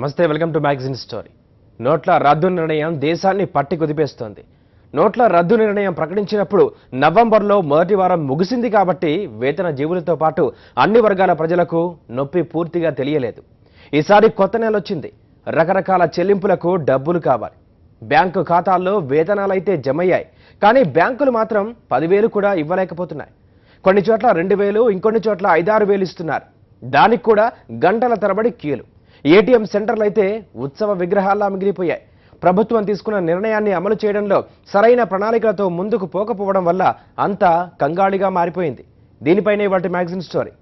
నమస్తే, welcome to magazine story. నోట్ల రద్దు నిర్ణయం దేశాన్ని పట్టి కుదిపేస్తోంది. నోట్ల రద్దు నిర్ణయం ప్రకటించినప్పుడు నవంబర్లో మొదటి వారం ముగిసింది కాబట్టి వేతన జీవులతో పాటు అన్ని వర్గాల ప్రజలకు నొప్పి పూర్తిగా తెలియలేదు. ఈసారి కొత్త నెల వచ్చింది. రకరకాల చెల్లింపులకు డబ్బులు కావాలి. బ్యాంకు ఖాతాల్లో వేతనాలైతే జమయ్యాయి, కానీ బ్యాంకులు మాత్రం 10,000 కూడా ఇవ్వలేకపోతున్నాయి. కొన్ని చోట్ల 2,000, ఇంకొన్ని చోట్ల 5-6,000 ఇస్తున్నారు. దానికి కూడా గంటల తరబడి క్యూలు. ఏటీఎం సెంటర్లు అయితే ఉత్సవ విగ్రహాల్లా మిగిలిపోయాయి. ప్రభుత్వం తీసుకున్న నిర్ణయాన్ని అమలు చేయడంలో సరైన ప్రణాళికలతో ముందుకు పోకపోవడం వల్ల అంతా కంగాళిగా మారిపోయింది. దీనిపైనే వాటి మ్యాగజైన్ స్టోరీ.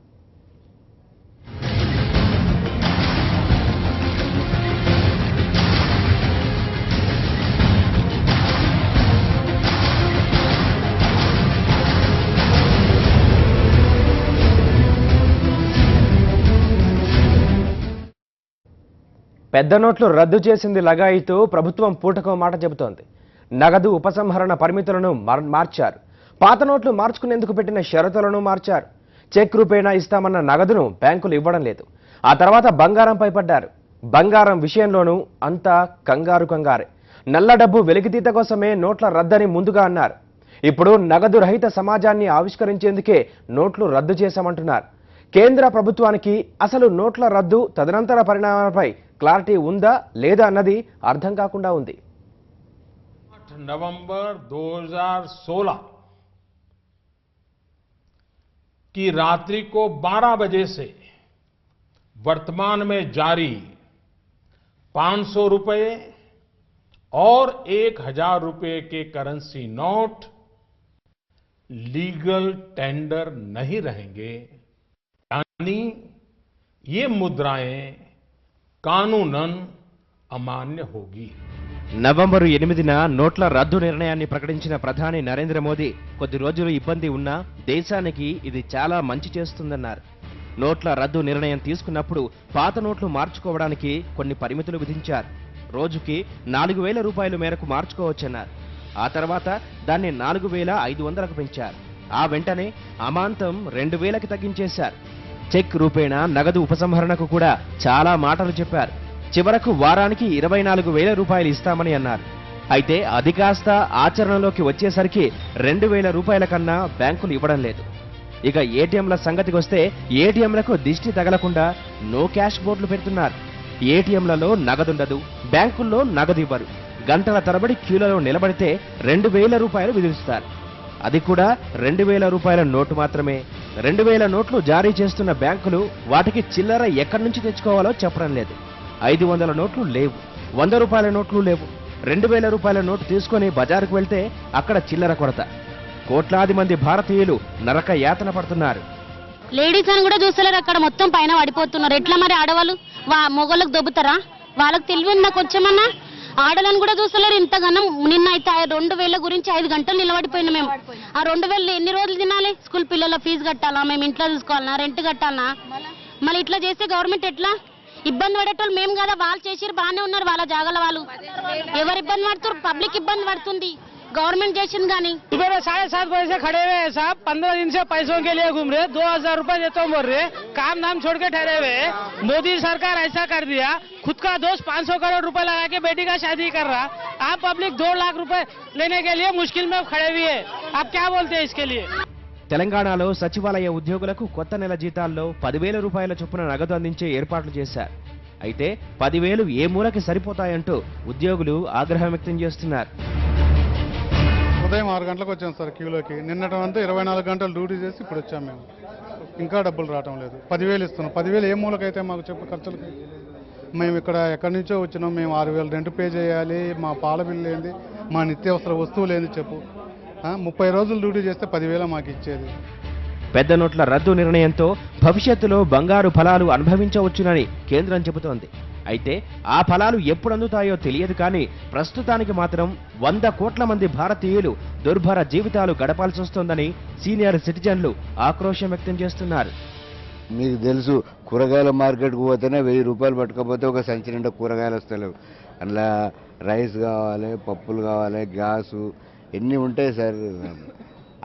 పెద్ద నోట్లు రద్దు చేసింది లగాయితూ ప్రభుత్వం పూటకో మాట చెబుతోంది. నగదు ఉపసంహరణ పరిమితులను మార్చారు. పాత నోట్లు మార్చుకునేందుకు పెట్టిన షరతులను మార్చారు. చెక్ రూపేణా ఇస్తామన్న నగదును బ్యాంకులు ఇవ్వడం లేదు. ఆ తర్వాత బంగారంపై పడ్డారు. బంగారం విషయంలోనూ అంతా కంగారే. నల్ల డబ్బు వెలికితీత కోసమే నోట్ల రద్దని ముందుగా అన్నారు. ఇప్పుడు నగదు రహిత సమాజాన్ని ఆవిష్కరించేందుకే నోట్లు రద్దు చేశామంటున్నారు. కేంద్ర ప్రభుత్వానికి అసలు నోట్ల రద్దు తదనంతర పరిణామాలపై క్లారిటీ ఉందా లేదా అన్నది అర్థం కాకుండా ఉంది. नवंबर 2016 की रात्रि को 12 बजे से वर्तमान में जारी 500 रुपए और 1,000 रुपए के करेंसी नोट लीगल टेंडर नहीं रहेंगे, यानी ये मुद्राएं कानूनन अमान्य होगी. నవంబరు 8న నోట్ల రద్దు నిర్ణయాన్ని ప్రకటించిన ప్రధాని నరేంద్ర మోదీ కొద్ది రోజులు ఇబ్బంది ఉన్నా దేశానికి ఇది చాలా మంచి చేస్తుందన్నారు. నోట్ల రద్దు నిర్ణయం తీసుకున్నప్పుడు పాత నోట్లు మార్చుకోవడానికి కొన్ని పరిమితులు విధించారు. రోజుకి 4,000 రూపాయల మేరకు మార్చుకోవచ్చన్నారు. ఆ తర్వాత దాన్ని 4,500కు పెంచారు. ఆ వెంటనే అమాంతం 2,000కి తగ్గించేశారు. చెక్ రూపేణా నగదు ఉపసంహరణకు కూడా చాలా మాటలు చెప్పారు. చివరకు వారానికి 24,000 రూపాయలు ఇస్తామని అన్నారు. అయితే అది కాస్త ఆచరణలోకి వచ్చేసరికి 2,000 రూపాయల కన్నా బ్యాంకులు ఇవ్వడం లేదు. ఇక ఏటీఎంల సంగతికి వస్తే ఏటీఎంలకు దిష్టి తగలకుండా నో క్యాష్ బోర్డులు పెడుతున్నారు. ఏటీఎంలలో నగదుండదు, బ్యాంకుల్లో నగదు ఇవ్వరు. గంటల తరబడి క్యూలలో నిలబడితే 2,000 రూపాయలు విధిస్తారు. అది కూడా 2,000 రూపాయల నోటు మాత్రమే. 2,000 నోట్లు జారీ చేస్తున్న బ్యాంకులు వాటికి చిల్లర ఎక్కడి నుంచి తెచ్చుకోవాలో చెప్పడం లేదు. 500 నోట్లు లేవు, 100 రూపాయల నోట్లు లేవు. 2,000 రూపాయల నోటు తీసుకొని బజారుకు వెళ్తే అక్కడ చిల్లర కొరత. కోట్లాది మంది భారతీయులు నరక యాతన పడుతున్నారు. లేడీస్ అని కూడా చూస్తలేరు, అక్కడ మొత్తం పైన పడిపోతున్నారు. ఎట్లా మరి ఆడవాళ్ళు మొగోళ్ళకి దొబ్బుతారా? వాళ్ళకి తెలివి ఉందా కొంచెమన్నా? ఆడలను కూడా చూస్తలేరు. ఇంతగానం నిన్న అయితే 2,000 గురించి 5 గంటలు నిలబడిపోయినా మేము. ఆ 2,000 ఎన్ని రోజులు తినాలి? స్కూల్ పిల్లల ఫీజు కట్టాలా, మేము ఇంట్లో చూసుకోవాలన్నా, రెంట్ కట్టాలనా? మళ్ళీ ఇట్లా చేస్తే గవర్నమెంట్ ఎట్లా? ఇబ్బంది పడేటోళ్ళు మేము కదా, వాళ్ళు చేసిరు బాగానే ఉన్నారు వాళ్ళ జాగాల వాళ్ళు. ఎవరు ఇబ్బంది పడుతారు? పబ్లిక్ ఇబ్బంది పడుతుంది. गवर्नमेंट जैसे गानी सुबह में 7:30 बजे से खड़े हुए हैं साहब, 15 दिन से पैसों के लिए घूम रहे, 2,000 रुपए देता हूँ बोल रहे, काम नाम छोड़ के ठहरे हुए. मोदी सरकार ऐसा कर दिया, खुद का दोस्त 500 करोड़ रुपए लगा के बेटी का शादी कर रहा, आप पब्लिक 2 लाख रुपए लेने के लिए मुश्किल में खड़े हुए है. आप क्या बोलते हैं इसके लिए? తెలంగాణలో సచివాలయ ఉద్యోగులకు కొత్త నెల జీతాల్లో 10,000 రూపాయల చొప్పున నగదు అందించే ఏర్పాట్లు చేశారు. అయితే 10,000 ఏ మూలకి సరిపోతాయంటూ ఉద్యోగులు ఆగ్రహం వ్యక్తం చేస్తున్నారు. ఉదయం 6 గంటలకు వచ్చాం సార్ క్యూలోకి. నిన్నటంతా 24 గంటలు డ్యూటీ చేసి ఇప్పుడు వచ్చాం మేము. ఇంకా డబ్బులు రావటం లేదు. 10,000 ఇస్తున్నాం. 10,000 ఏ మూలకైతే మాకు చెప్పు ఖర్చులకి. మేము ఇక్కడ ఎక్కడి నుంచో వచ్చినాం. మేము 6,000 రెంట్ పే చేయాలి. మా పాల బిల్లు ఏంది, మా నిత్యావసర వస్తువులు ఏంది చెప్పు. 30 రోజులు డ్యూటీ చేస్తే 10,000 మాకు ఇచ్చేది. పెద్ద నోట్ల రద్దు నిర్ణయంతో భవిష్యత్తులో బంగారు ఫలాలు అనుభవించవచ్చునని కేంద్రం చెబుతోంది. అయితే ఆ ఫలాలు ఎప్పుడు అందుతాయో తెలియదు. కానీ ప్రస్తుతానికి మాత్రం 100 కోట్ల మంది భారతీయులు దుర్భర జీవితాలు గడపాల్సి వస్తోందని సీనియర్ సిటిజన్లు ఆక్రోశం వ్యక్తం చేస్తున్నారు. మీకు తెలుసు, కూరగాయల మార్కెట్కు పోతేనే 1,000 రూపాయలు పట్టుకపోతే ఒక సంచి నిండా కూరగాయలు వస్తలేవు. అందులో రైస్ కావాలి, పప్పులు కావాలి, గ్యాసు ఎన్ని ఉంటాయి సార్.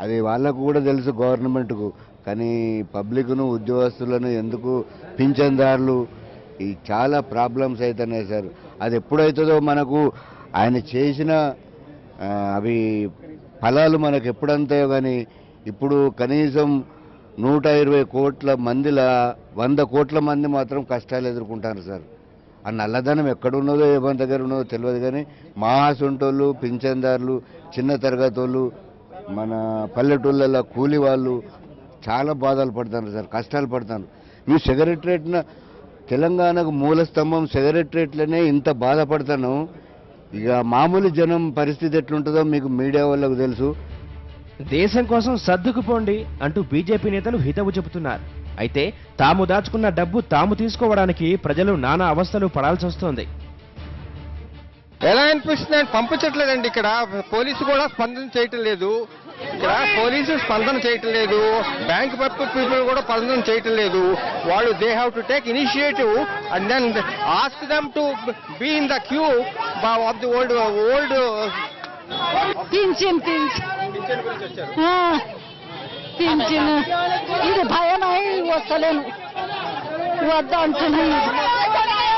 అది వాళ్ళకు కూడా తెలుసు గవర్నమెంట్కు. కానీ పబ్లిక్ను, ఉద్యోగస్తులను ఎందుకు పింఛన్దారులు ఈ చాలా ప్రాబ్లమ్స్ అవుతున్నాయి సార్. అది ఎప్పుడవుతుందో మనకు ఆయన చేసిన అవి ఫలాలు మనకు ఎప్పుడంతాయో కానీ ఇప్పుడు కనీసం 120 కోట్ల మందిలా 100 కోట్ల మంది మాత్రం కష్టాలు ఎదుర్కొంటారు సార్. ఆ నల్లధనం ఎక్కడున్నదో ఎవరి దగ్గర ఉన్నదో తెలియదు కానీ మాహాసుంటోళ్ళు, పింఛన్దారులు, చిన్న తరగతి వాళ్ళు, మన పల్లెటూళ్ళ కూలి వాళ్ళు చాలా బాధలు పడతారు సార్, కష్టాలు పడతారు. మీ సెక్రటరేట్న తెలంగాణకు మూల స్తంభం సెక్రటరేట్లనే ఇంత బాధపడతాను. ఇక మామూలు జనం పరిస్థితి ఎట్లుంటుందో మీకు మీడియా వాళ్ళకు తెలుసు. దేశం కోసం సర్దుకుపోండి అంటూ బీజేపీ నేతలు హితవు చెబుతున్నారు. అయితే తాము దాచుకున్న డబ్బు తాము తీసుకోవడానికి ప్రజలు నానా అవస్థలు పడాల్సి వస్తోంది. ఎలా అనిపిస్తుంది అంటే పంపించట్లేదండి. ఇక్కడ పోలీసు కూడా స్పందన చేయటం లేదు. బ్యాంక్ పీపుల్ కూడా స్పందన చేయటం లేదు. వాళ్ళు they have to take initiative and then ask them to be in the queue of the old పింఛన్ ఇది భయం వస్తలేను వద్ద అంటున్నాయి.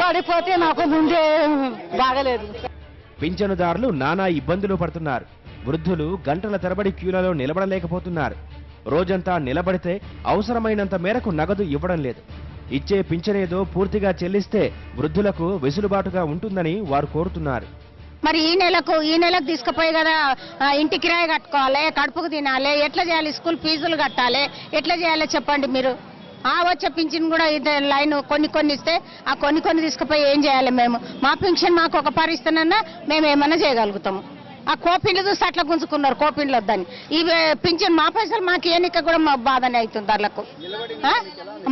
పడిపోతే నాకు ముందే బాగలేదు. పింఛనుదారులు నానా ఇబ్బందులు పడుతున్నారు. వృద్ధులు గంటల తరబడి క్యూలలో నిలబడలేకపోతున్నారు. రోజంతా నిలబడితే అవసరమైనంత మేరకు నగదు ఇవ్వడం లేదు. ఇచ్చే పింఛనేదో పూర్తిగా చెల్లిస్తే వృద్ధులకు వెసులుబాటుగా ఉంటుందని వారు కోరుతున్నారు. మరి ఈ నెలకు తీసుకుపోయి కదా ఇంటి కిరాయి కట్టుకోవాలి, కడుపుకు తినాలి, ఎట్లా చేయాలి, స్కూల్ ఫీజులు కట్టాలి, ఎట్లా చేయాలో చెప్పండి మీరు. వచ్చే పింఛన్ కూడా లైన్ కొన్ని ఇస్తే ఆ కొన్ని తీసుకుపోయి ఏం చేయాలి మేము? మా పింఛన్ మాకు ఒక ఇస్తానన్నా మేము ఏమన్నా చేయగలుగుతాము. ఆ కోపిన్లు చూస్తే అట్లా గుంజుకున్నారు, కోపిన్లు వద్దని. ఈ పింఛన్ మా పైసలు మాకు ఏనిక కూడా మా బాధనే అవుతుంది వాళ్ళకు.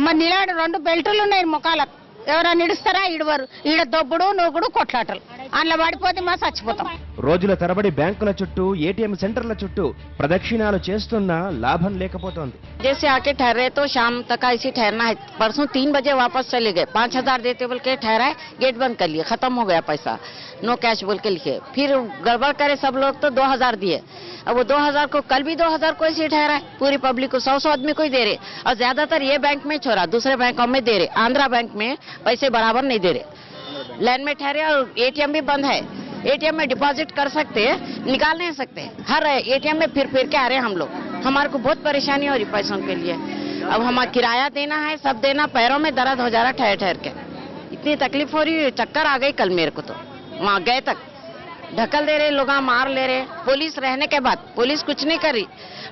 మరి నిలాడు 2 బెల్టులు ఉన్నాయి ముఖాలకు. ఎవరైనా నిడుస్తారా? ఇడవరు. ఈడ దొబ్బుడు నూగుడు కొట్లాటలు. అందులో పడిపోతే మా చచ్చిపోతాం. రోజుల తరబడి బ్యాంకుల చుట్టూ, ఏటీఎం సెంటర్ల చుట్టూ ప్రదక్షిణాలు చేస్తున్నా లాభం లేకపోతోంది. जैसे आके ठहरे तो शाम तक ऐसे ठहरना है. परसों 3 बजे वापस चले गए. 5000 देते बोल के ठहराए, गेट बंद कर लिए, खत्म हो गया पैसा, नो कैश बोल के लिखे. फिर गड़बड़ करे सब लोग तो 2000 दिए. अब वो 2000 को कल भी 2000 को ऐसे ठहरा है. पूरी पब्लिक को 100 आदमी को ही दे रहे. और ज्यादातर ये बैंक में छोड़ा, दूसरे बैंकों में दे रहे. आंध्रा बैंक में पैसे बराबर नहीं दे रहे. लाइन में ठहरे और एटीएम भी बंद है. एटीएम में डिपॉजिट कर सकते, निकाल नहीं सकते. हर एटीएम में फिर के आ रहे हैं हम लोग. हमारे को बहुत परेशानी हो रही पैसों के लिए. अब हमारा किराया देना है, सब देना. पैरों में दर्द हो जा रहा ठहर के. इतनी तकलीफ हो रही, चक्कर आ गई कल मेरे को. तो वहाँ गए तक ढकल दे रहे, लोग मार ले रहे. पुलिस रहने के बाद पुलिस कुछ नहीं करी.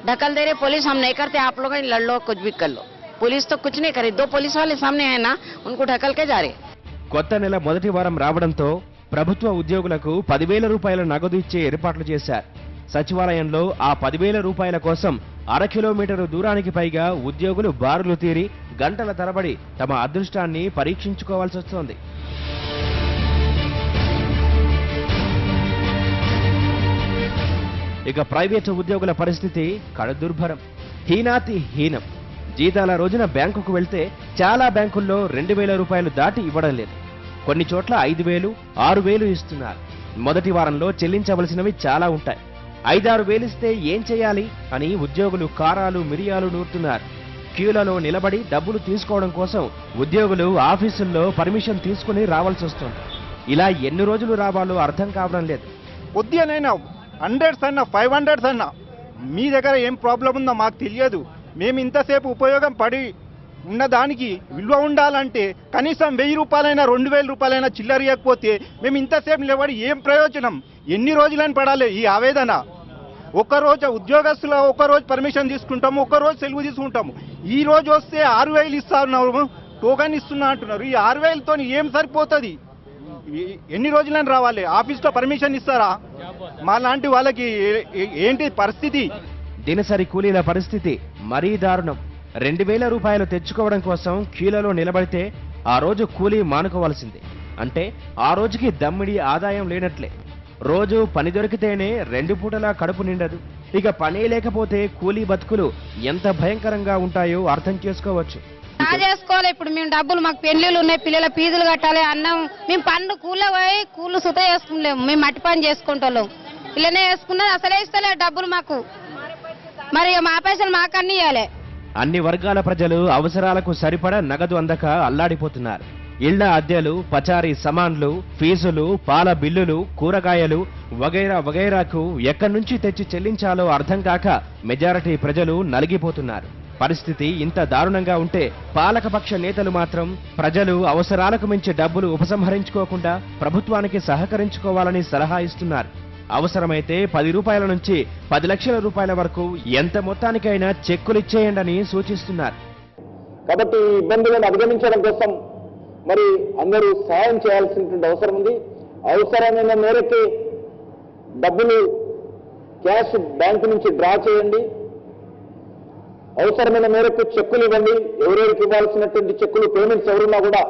ढकल दे रहे, पुलिस हम नहीं करते, आप लोग लड़ लो, कुछ भी कर लो. पुलिस तो कुछ नहीं करी. 2 पुलिस वाले सामने है ना, उनको ढकल के जा रहे. కొత్త నెల మొదటి వారం రావడంతో ప్రభుత్వ ఉద్యోగులకు 10,000 రూపాయల నగదు ఇచ్చే ఏర్పాట్లు చేశారు. సచివాలయంలో ఆ 10,000 రూపాయల కోసం 1/2 కిలోమీటరు దూరానికి పైగా ఉద్యోగులు బారులు తీరి గంటల తరబడి తమ అదృష్టాన్ని పరీక్షించుకోవాల్సి వస్తోంది. ఇక ప్రైవేటు ఉద్యోగుల పరిస్థితి కడదుర్భరం, హీనాతి హీనం. జీతాల రోజున బ్యాంకుకు వెళ్తే చాలా బ్యాంకుల్లో 2,000 రూపాయలు దాటి ఇవ్వడం లేదు. కొన్ని చోట్ల 5,000, 6,000 ఇస్తున్నారు. మొదటి వారంలో చెల్లించవలసినవి చాలా ఉంటాయి. 5-6 వేలు ఇస్తే ఏం చేయాలి అని ఉద్యోగులు కారాలు మిరియాలు నూరుతున్నారు. క్యూలలో నిలబడి డబ్బులు తీసుకోవడం కోసం ఉద్యోగులు ఆఫీసుల్లో పర్మిషన్ తీసుకుని రావాల్సి వస్తుంది. ఇలా ఎన్ని రోజులు రావాలో అర్థం కావడం లేదు. కొద్దిగానైనా 100 అన్నా 500 అన్నా మీ దగ్గర ఏం ప్రాబ్లం ఉందో మాకు తెలియదు. మేము ఇంతసేపు ఉపయోగం పడి ఉన్నదానికి విలువ ఉండాలంటే కనీసం 1000 రూపాయలైనా 2,000 రూపాయలైనా చిల్లర ఇవ్వకపోతే మేము ఇంతసేపు నిలబడి ఏం ప్రయోజనం? ఎన్ని రోజులని పడాలి ఈ ఆవేదన? ఒక్కరోజు ఉద్యోగస్తులు ఒక్కరోజు పర్మిషన్ తీసుకుంటాము, ఒక్కరోజు సెలవు తీసుకుంటాము. ఈ రోజు వస్తే 6,000 ఇస్తున్నారు, టోకన్ ఇస్తున్నా అంటున్నారు. ఈ 6,000తో ఏం సరిపోతుంది? ఎన్ని రోజులని రావాలి? ఆఫీస్లో పర్మిషన్ ఇస్తారా? మా లాంటి వాళ్ళకి ఏంటి పరిస్థితి? దినసరి కూలీల పరిస్థితి మరీ దారుణం. 2,000 రూపాయలు తెచ్చుకోవడం కోసం క్యూలలో నిలబడితే ఆ రోజు కూలీ మానుకోవాల్సిందే. అంటే ఆ రోజుకి దమ్మిడి ఆదాయం లేనట్లే. రోజు పని దొరికితేనే 2 పూటలా కడుపు నిండదు. ఇక పనే లేకపోతే కూలీ బతుకులు ఎంత భయంకరంగా ఉంటాయో అర్థం చేసుకోవచ్చు. చేసుకోవాలి. ఇప్పుడు మేము డబ్బులు, మాకు పెళ్లిళ్ళు ఉన్నాయి, పిల్లల ఫీజులు కట్టాలి, అన్నం. మేము పండు కూల పోయి కూలు సుత చేసుకుంటాము. మేము మట్టి పని చేసుకుంటాం. ఇలానే వేసుకున్నది అసలే ఇస్తలేదు డబ్బులు మాకు. మరి మా పైసలు మాకన్నీ ఇవ్వాలి. అన్ని వర్గాల ప్రజలు అవసరాలకు సరిపడా నగదు అందక అల్లాడిపోతున్నారు. ఇళ్ల అద్దెలు, పచారీ సామాన్లు, ఫీజులు, పాల బిల్లులు, కూరగాయలు వగైరా వగైరాకు ఎక్కడి నుంచి తెచ్చి చెల్లించాలో అర్థం కాక మెజారిటీ ప్రజలు నలిగిపోతున్నారు. పరిస్థితి ఇంత దారుణంగా ఉంటే పాలకపక్ష నేతలు మాత్రం ప్రజలు అవసరాలకు మించి డబ్బులు ఉపసంహరించుకోకుండా ప్రభుత్వానికి సహకరించుకోవాలని సలహా ఇస్తున్నారు. అవసరమైతే 10 రూపాయల నుంచి 10 లక్షల రూపాయల వరకు ఎంత మొత్తానికైనా చెక్కులిచ్చేయండని సూచిస్తున్నారు. కాబట్టి ఈ ఇబ్బందులను అధిగమించడం కోసం మరి అందరూ సహాయం చేయాల్సినటువంటి అవసరం ఉంది. అవసరమైన మేరకు డబ్బులు క్యాష్ బ్యాంకు నుంచి డ్రా చేయండి. అవసరమైన మేరకు చెక్కులు ఇవ్వండి. ఎవరెవరికి ఇవ్వాల్సినటువంటి చెక్కులు పేమెంట్స్ ఎవరున్నా కూడా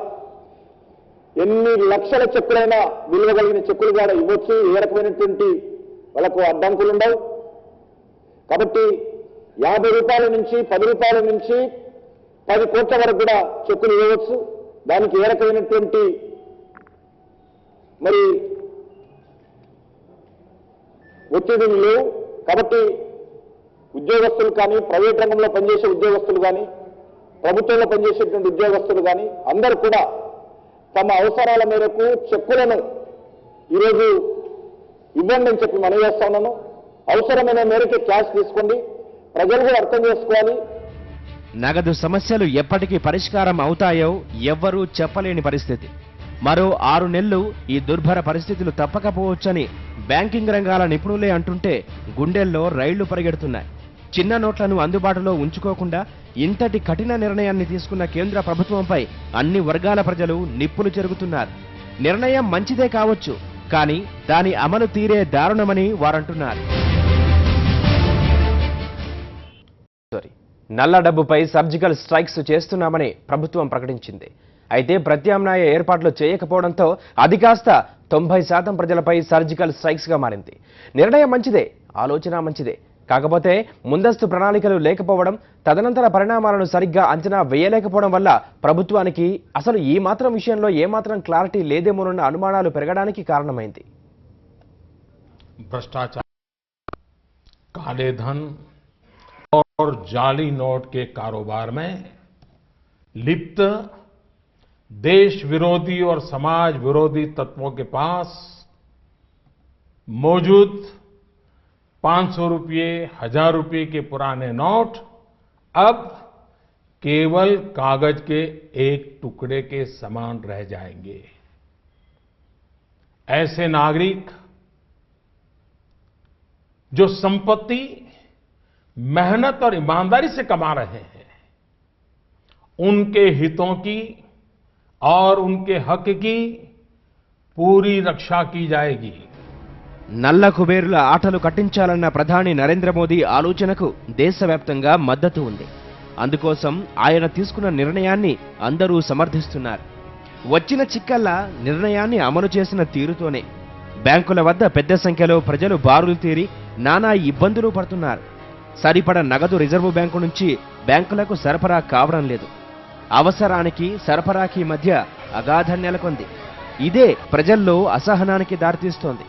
ఎన్ని లక్షల చెక్కులైనా విలువ కలిగిన చెక్కులు కూడా ఇవ్వచ్చు. ఏ రకమైనటువంటి వాళ్ళకు అడ్డంకులు ఉండవు. కాబట్టి 50 రూపాయల నుంచి 10 రూపాయల నుంచి 10 కోట్ల వరకు కూడా చెక్కులు ఇవ్వవచ్చు. దానికి ఏ రకమైనటువంటి మరి ఒత్తిడిలు లేవు. కాబట్టి ఉద్యోగస్తులు కానీ, ప్రైవేట్ రంగంలో పనిచేసే ఉద్యోగస్తులు కానీ, ప్రభుత్వంలో పనిచేసేటువంటి ఉద్యోగస్తులు కానీ అందరూ కూడా తమ అవసరాల మేరకు చెక్కులను ఈరోజు ఇవ్వండి అని చెప్పి మనవి చేస్తా ఉన్నాను. అవసరమైన మేరకు క్యాష్ తీసుకోండి. ప్రజలు కూడా అర్థం చేసుకోవాలి. నగదు సమస్యలు ఎప్పటికీ పరిష్కారం అవుతాయో ఎవ్వరూ చెప్పలేని పరిస్థితి. మరో 6 నెలలు ఈ దుర్భర పరిస్థితులు తప్పకపోవచ్చని బ్యాంకింగ్ రంగాల నిపుణులే అంటుంటే గుండెల్లో రైళ్లు పరిగెడుతున్నాయి. చిన్న నోట్లను అందుబాటులో ఉంచుకోకుండా ఇంతటి కఠిన నిర్ణయాన్ని తీసుకున్న కేంద్ర ప్రభుత్వంపై అన్ని వర్గాల ప్రజలు నిప్పులు చెరుగుతున్నారు. నిర్ణయం మంచిదే కావచ్చు, కానీ దాని అమలు తీరే దారుణమని వారంటున్నారు. నల్ల డబ్బుపై సర్జికల్ స్ట్రైక్స్ చేస్తున్నామని ప్రభుత్వం ప్రకటించింది. అయితే ప్రత్యామ్నాయ ఏర్పాట్లు చేయకపోవడంతో అది కాస్త 90% ప్రజలపై సర్జికల్ స్ట్రైక్స్ గా మారింది. నిర్ణయం మంచిదే, ఆలోచన మంచిదే. కాకపోతే ముందస్తు ప్రణాళికలు లేకపోవడం, తదనంతర పరిణామాలను సరిగ్గా అంచనా వేయలేకపోవడం వల్ల ప్రభుత్వానికి అసలు ఈ మాత్రం విషయంలో ఏమాత్రం క్లారిటీ లేదేమోనన్న అనుమానాలు పెరగడానికి కారణమైంది. भ्रष्टाचार, काले धन और जाली नोट के कारोबार में लिप्त देश विरोधी और समाज विरोधी तत्वों के पास मौजूद 500 रुपये, 1000 रुपये के पुराने नोट अब केवल कागज के एक टुकड़े के समान रह जाएंगे. ऐसे नागरिक जो संपत्ति मेहनत और ईमानदारी से कमा रहे हैं, उनके हितों की और उनके हक की पूरी रक्षा की जाएगी. నల్ల కుబేరుల ఆటలు కట్టించాలన్న ప్రధాని నరేంద్ర మోదీ ఆలోచనకు దేశవ్యాప్తంగా మద్దతు ఉంది. అందుకోసం ఆయన తీసుకున్న నిర్ణయాన్ని అందరూ సమర్థిస్తున్నారు. వచ్చిన చిక్కల్లా నిర్ణయాన్ని అమలు చేసిన తీరుతోనే బ్యాంకుల వద్ద పెద్ద సంఖ్యలో ప్రజలు బారులు తీరి నానా ఇబ్బందులు పడుతున్నారు. సరిపడ నగదు రిజర్వు బ్యాంకు నుంచి బ్యాంకులకు సరఫరా కావడం లేదు. అవసరానికి సరఫరాకి మధ్య అగాధం నెలకొంది. ఇదే ప్రజల్లో అసహనానికి దారితీస్తోంది.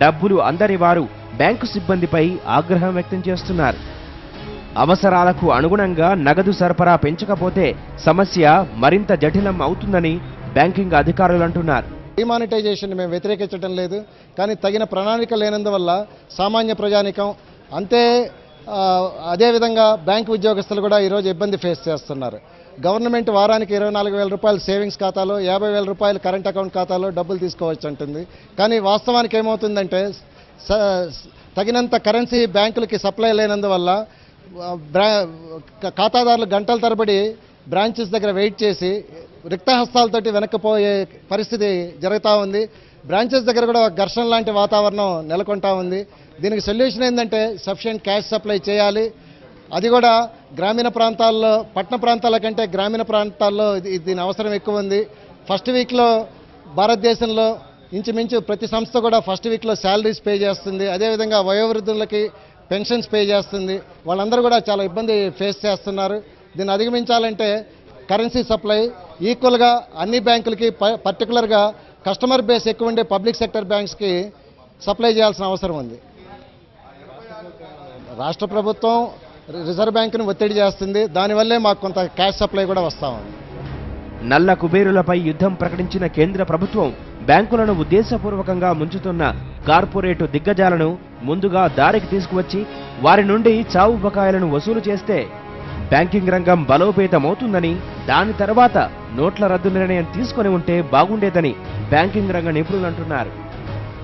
డబ్బులు అందని వారు బ్యాంకు సిబ్బందిపై ఆగ్రహం వ్యక్తం చేస్తున్నారు. అవసరాలకు అనుగుణంగా నగదు సరఫరా పెంచకపోతే సమస్య మరింత జటిలం అవుతుందని బ్యాంకింగ్ అధికారులు అంటున్నారు. డిమానిటైజేషన్ మేము వ్యతిరేకించడం లేదు, కానీ తగిన ప్రణాళిక లేనందువల్ల సామాన్య ప్రజానికం అంతే అదేవిధంగా బ్యాంకు ఉద్యోగస్తులు కూడా ఈరోజు ఇబ్బంది ఫేస్ చేస్తున్నారు. గవర్నమెంట్ వారానికి 24,000 రూపాయలు సేవింగ్స్ ఖాతాలో, 50,000 రూపాయలు కరెంట్ అకౌంట్ ఖాతాలో డబ్బులు తీసుకోవచ్చు అంటుంది. కానీ వాస్తవానికి ఏమవుతుందంటే తగినంత కరెన్సీ బ్యాంకులకి సప్లై లేనందువల్ల ఖాతాదారులు గంటల తరబడి బ్రాంచెస్ దగ్గర వెయిట్ చేసి రిక్తహస్తాలతోటి వెనక్కిపోయే పరిస్థితి జరుగుతూ ఉంది. బ్రాంచెస్ దగ్గర కూడా ఘర్షణ లాంటి వాతావరణం నెలకొంటా ఉంది. దీనికి సొల్యూషన్ ఏంటంటే సఫిషియెంట్ క్యాష్ సప్లై చేయాలి. అది కూడా గ్రామీణ ప్రాంతాల్లో, పట్టణ ప్రాంతాల కంటే గ్రామీణ ప్రాంతాల్లో దీని అవసరం ఎక్కువ ఉంది. ఫస్ట్ వీక్లో భారతదేశంలో ఇంచుమించు ప్రతి సంస్థ కూడా ఫస్ట్ వీక్లో శాలరీస్ పే చేస్తుంది. అదేవిధంగా వయోవృద్ధులకి పెన్షన్స్ పే చేస్తుంది. వాళ్ళందరూ కూడా చాలా ఇబ్బంది ఫేస్ చేస్తున్నారు. దీన్ని అధిగమించాలంటే కరెన్సీ సప్లై ఈక్వల్గా అన్ని బ్యాంకులకి, పర్టికులర్గా కస్టమర్ బేస్ ఎక్కువ ఉండే పబ్లిక్ సెక్టర్ బ్యాంక్స్కి సప్లై చేయాల్సిన అవసరం ఉంది. రాష్ట్ర ప్రభుత్వం రిజర్వ్ బ్యాంకును ఒత్తిడి చేస్తుంది. దానివల్లే మాకు కొంత క్యాష్ సప్లై కూడా వస్తూ ఉంది. నల్ల కుబేరులపై యుద్ధం ప్రకటించిన కేంద్ర ప్రభుత్వం బ్యాంకులను ఉద్దేశపూర్వకంగా ముంచుతున్న కార్పొరేటు దిగ్గజాలను ముందుగా దారికి తీసుకువచ్చి వారి నుండి చావు బకాయిలను వసూలు చేస్తే బ్యాంకింగ్ రంగం బలోపేతమవుతుందని, దాని తర్వాత నోట్ల రద్దు నిర్ణయం తీసుకొని ఉంటే బాగుండేదని బ్యాంకింగ్ రంగ నిపుణులు అంటున్నారు.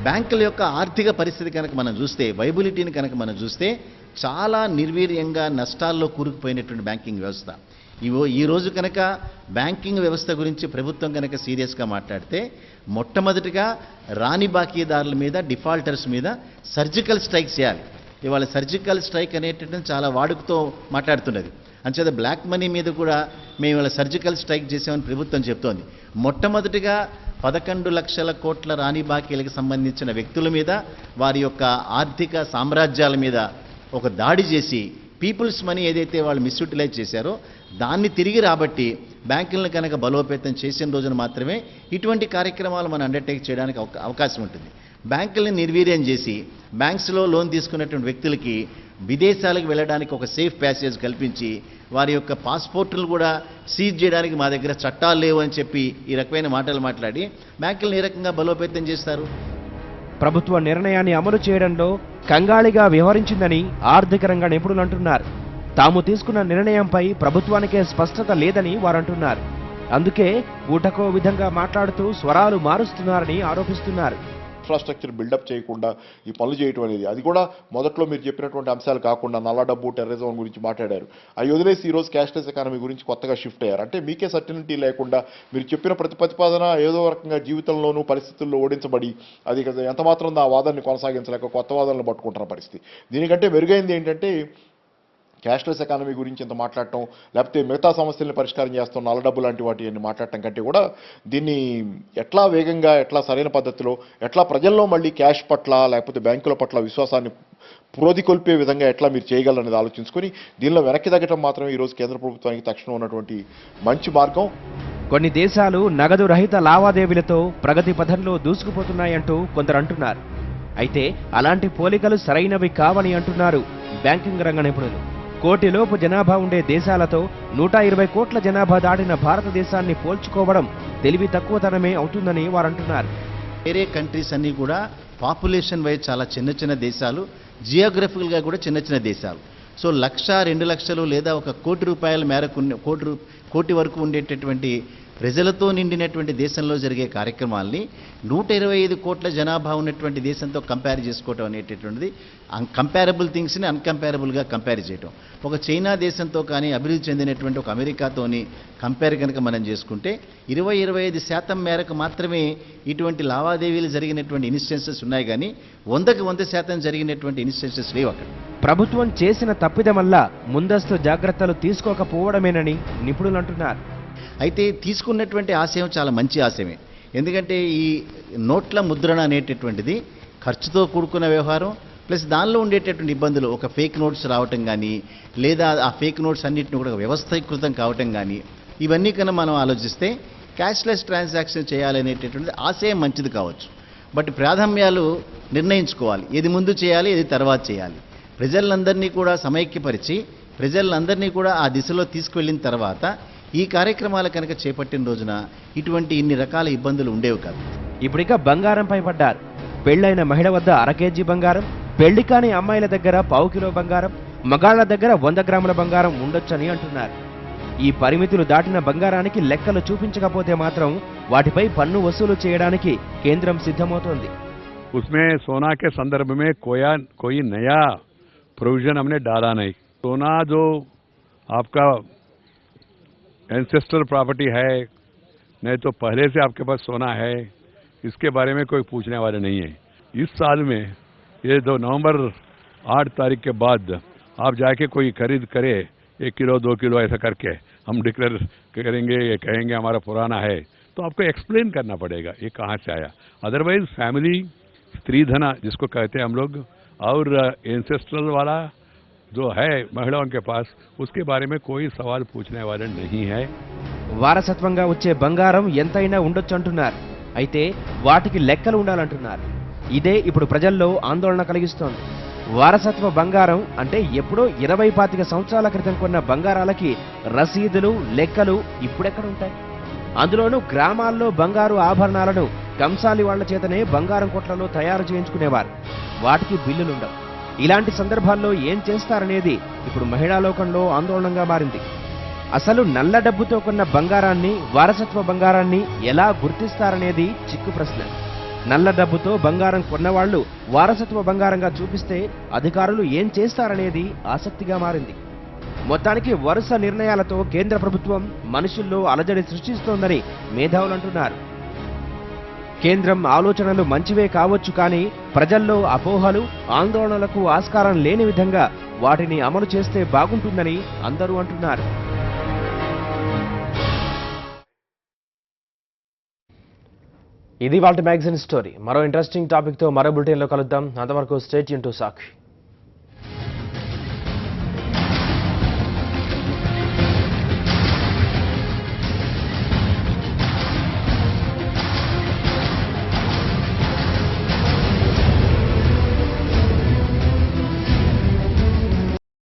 బ్యాంకుల యొక్క ఆర్థిక పరిస్థితి కనుక మనం చూస్తే, వైబిలిటీని కనుక మనం చూస్తే చాలా నిర్వీర్యంగా నష్టాల్లో కూరుకుపోయినటువంటి బ్యాంకింగ్ వ్యవస్థ. ఈ రోజు కనుక బ్యాంకింగ్ వ్యవస్థ గురించి ప్రభుత్వం కనుక సీరియస్గా మాట్లాడితే మొట్టమొదటిగా రాని బాకీదారుల మీద, డిఫాల్టర్స్ మీద సర్జికల్ స్ట్రైక్ చేయాలి. ఇవాళ సర్జికల్ స్ట్రైక్ అనేటటువంటి చాలా వాడుకతో మాట్లాడుతున్నది. అంచేత బ్లాక్ మనీ మీద కూడా మేము ఇవాళ సర్జికల్ స్ట్రైక్ చేసామని ప్రభుత్వం చెప్తోంది. మొట్టమొదటిగా 11 లక్షల కోట్ల రాని బాకీలకు సంబంధించిన వ్యక్తుల మీద, వారి యొక్క ఆర్థిక సామ్రాజ్యాల మీద ఒక దాడి చేసి పీపుల్స్ మనీ ఏదైతే వాళ్ళు మిస్యూటిలైజ్ చేశారో దాన్ని తిరిగి రాబట్టి బ్యాంకులను కనుక బలోపేతం చేసిన రోజున మాత్రమే ఇటువంటి కార్యక్రమాలు మనం అండర్టేక్ చేయడానికి అవకాశం ఉంటుంది. బ్యాంకులను నిర్వీర్యం చేసి బ్యాంక్స్లో లోన్ తీసుకున్నటువంటి వ్యక్తులకి విదేశాలకు వెళ్ళడానికి ఒక సేఫ్ ప్యాసేజ్ కల్పించి వారి యొక్క పాస్పోర్టులు కూడా సీజ్ చేయడానికి మా దగ్గర చట్టాలు లేవు అని చెప్పి ఈ రకమైన మాటలు మాట్లాడి బ్యాంకులను ఏ రకంగా బలోపేతం చేస్తారు? ప్రభుత్వ నిర్ణయాన్ని అమలు చేయడంలో కంగాళిగా వ్యవహరించిందని ఆర్థిక రంగ నిపుణులు అంటున్నారు. తాము తీసుకున్న నిర్ణయంపై ప్రభుత్వానికే స్పష్టత లేదని వారంటున్నారు. అందుకే పూటకో విధంగా మాట్లాడుతూ స్వరాలు మారుస్తున్నారని ఆరోపిస్తున్నారు. ఇన్ఫ్రాస్ట్రక్చర్ బిల్డప్ చేయకుండా ఈ పనులు చేయటం అనేది, అది కూడా మొదట్లో మీరు చెప్పినటువంటి అంశాలు కాకుండా నల్ల డబ్బు, టెర్రరిజం గురించి మాట్లాడారు. అవి వదిలేసి ఈరోజు క్యాష్లెస్ ఎకానమీ గురించి కొత్తగా షిఫ్ట్ అయ్యారు. అంటే మీకే సర్టనిటీ లేకుండా మీరు చెప్పిన ప్రతిపాదన ఏదో రకంగా జీవితంలోనూ పరిస్థితుల్లో ఓడించబడి అది ఎంత మాత్రం ఆ వాదాన్ని కొనసాగించలేక కొత్త వాదనలు పట్టుకుంటున్న పరిస్థితి. దీనికంటే మెరుగైంది ఏంటంటే క్యాష్లెస్ ఎకానమీ గురించి ఇంత మాట్లాడటం, లేకపోతే మిగతా సమస్యలను పరిష్కారం చేస్తాం, నల్ల డబ్బు లాంటి వాటి మాట్లాడటం కంటే కూడా దీన్ని ఎట్లా వేగంగా, ఎట్లా సరైన పద్ధతిలో, ఎట్లా ప్రజల్లో మళ్ళీ క్యాష్ పట్ల లేకపోతే బ్యాంకుల పట్ల విశ్వాసాన్ని ప్రోదికొల్పే విధంగా ఎట్లా మీరు చేయగలరనేది ఆలోచించుకొని దీనిలో వెనక్కి తగ్గటం మాత్రమే ఈరోజు కేంద్ర ప్రభుత్వానికి తక్షణం ఉన్నటువంటి మంచి మార్గం. కొన్ని దేశాలు నగదు రహిత లావాదేవీలతో ప్రగతి పథంలో దూసుకుపోతున్నాయంటూ కొందరు అంటున్నారు. అయితే అలాంటి పోలికలు సరైనవి కావని అంటున్నారు బ్యాంకింగ్ రంగ నిపుణులు. కోటిలోపు జనాభా ఉండే దేశాలతో 120 కోట్ల జనాభా దాటిన భారతదేశాన్ని పోల్చుకోవడం తెలివి తక్కువతనమే అవుతుందని వారంటున్నారు. వేరే కంట్రీస్ అన్నీ కూడా పాపులేషన్ వైజ్ చాలా చిన్న చిన్న దేశాలు, జియోగ్రఫికల్గా కూడా చిన్న చిన్న దేశాలు. సో 1,00,000, 2 లక్షలు లేదా 1 కోటి రూపాయల మేరకు కోటి వరకు ఉండేటటువంటి ప్రజలతో నిండినటువంటి దేశంలో జరిగే కార్యక్రమాల్ని 125 కోట్ల జనాభా ఉన్నటువంటి దేశంతో కంపేర్ చేసుకోవటం అనేటటువంటిది కంపారబుల్ థింగ్స్ని అన్కంపారబుల్గా కంపేర్ చేయటం. ఒక చైనా దేశంతో కానీ అభివృద్ధి చెందినటువంటి ఒక అమెరికాతోని కంపేర్ కనుక మనం చేసుకుంటే 20-25% మేరకు మాత్రమే ఇటువంటి లావాదేవీలు జరిగినటువంటి ఇన్స్టెన్సెస్ ఉన్నాయి, కానీ 100% జరిగినటువంటి ఇన్స్టెన్సెస్ లేవు అక్కడ. ప్రభుత్వం చేసిన తప్పిదం వల్ల ముందస్తు జాగ్రత్తలు తీసుకోకపోవడమేనని నిపుణులు అంటున్నారు. అయితే తీసుకున్నటువంటి ఆశయం చాలా మంచి ఆశయమే. ఎందుకంటే ఈ నోట్ల ముద్రణ అనేటటువంటిది ఖర్చుతో కూడుకున్న వ్యవహారం, ప్లస్ దానిలో ఉండేటటువంటి ఇబ్బందులు, ఒక ఫేక్ నోట్స్ రావటం కానీ, లేదా ఆ ఫేక్ నోట్స్ అన్నింటిని కూడా వ్యవస్థీకృతం కావటం కానీ, ఇవన్నీ కన్నా మనం ఆలోచిస్తే క్యాష్లెస్ ట్రాన్సాక్షన్ చేయాలనేటటువంటిది ఆశయం మంచిది కావచ్చు. బట్ ప్రాధాన్యాలు నిర్ణయించుకోవాలి, ఏది ముందు చేయాలి, ఏది తర్వాత చేయాలి. ప్రజలందరినీ కూడా సమైక్యపరిచి ప్రజలందరినీ కూడా ఆ దిశలో తీసుకువెళ్ళిన తర్వాత ఈ కార్యక్రమాలు కనుక చేపట్టిన రోజున ఇటువంటి ఇన్ని రకాల ఇబ్బందులు ఉండేవి కాదు. ఇప్పుడిక బంగారంపై పడ్డారు. పెళ్లైన మహిళ వద్ద 1 కేజీ బంగారం, పెళ్లి కాని అమ్మాయిల దగ్గర 1/4 కిలో బంగారం, మగాళ్ల దగ్గర 100 గ్రాముల బంగారం ఉండొచ్చని అంటున్నారు. ఈ పరిమితులు దాటిన బంగారానికి లెక్కలు చూపించకపోతే మాత్రం వాటిపై పన్ను వసూలు చేయడానికి కేంద్రం సిద్ధమవుతోంది. उसमें सोना के संदर्भ में कोई नया प्रोविजन हमने डाला नहीं. सोना जो आपका एंसेस्ट्रल प्रॉपर्टी है, नहीं तो पहले से आपके पास सोना है, इसके बारे में कोई पूछने वाले नहीं है. इस साल में ये 2 नवंबर 8 तारीख के बाद आप जाके कोई खरीद करे 1 किलो 2 किलो ऐसा करके हम डिक्लेयर करेंगे, ये कहेंगे हमारा पुराना है, तो आपको एक्सप्लेन करना पड़ेगा ये कहाँ से आया. अदरवाइज फैमिली स्त्री धन जिसको कहते हैं हम लोग, और एंसेस्ट्रल वाला जो है महिलाओं के पास, उसके बारे में कोई सवाल पूछने वाले नहीं है. వారసత్వంగా వచ్చే బంగారం ఎంతైనా ఉండొచ్చంటున్నారు. అయితే వాటికి లెక్కలు ఉండాలంటున్నారు. ఇదే ఇప్పుడు ప్రజల్లో ఆందోళన కలిగిస్తోంది. వారసత్వ బంగారం అంటే ఎప్పుడో 20-25 సంవత్సరాల క్రితం కొన్న బంగారాలకి రసీదులు, లెక్కలు ఇప్పుడెక్కడ ఉంటాయి? అందులోనూ గ్రామాల్లో బంగారు ఆభరణాలను కంసాలి వాళ్ల చేతనే బంగారం కొట్లలో తయారు చేయించుకునేవారు. వాటికి బిల్లులుండవు. ఇలాంటి సందర్భాల్లో ఏం చేస్తారనేది ఇప్పుడు మహిళా లోకంలో ఆందోళనగా మారింది. అసలు నల్ల డబ్బుతో కొన్న బంగారాన్ని, వారసత్వ బంగారాన్ని ఎలా గుర్తిస్తారనేది చిక్కు ప్రశ్న. నల్ల డబ్బుతో బంగారం కొన్నవాళ్లు వారసత్వ బంగారంగా చూపిస్తే అధికారులు ఏం చేస్తారనేది ఆసక్తిగా మారింది. మొత్తానికి వరుస నిర్ణయాలతో కేంద్ర ప్రభుత్వం మనుషుల్లో అలజడి సృష్టిస్తోందని మేధావులంటున్నారు. కేంద్రం ఆలోచనలు మంచివే కావచ్చు, కానీ ప్రజల్లో అపోహలు, ఆందోళనలకు ఆస్కారం లేని విధంగా వాటిని అమలు చేస్తే బాగుంటుందని అందరూ అంటున్నారు. ఇది వాల్ట్ మ్యాగజైన్ స్టోరీ. మరో ఇంట్రెస్టింగ్ టాపిక్ తో మరో బులెటిన్ లో కలుద్దాం. అంతవరకు స్టే ట్యూన్ టు సాక్షి.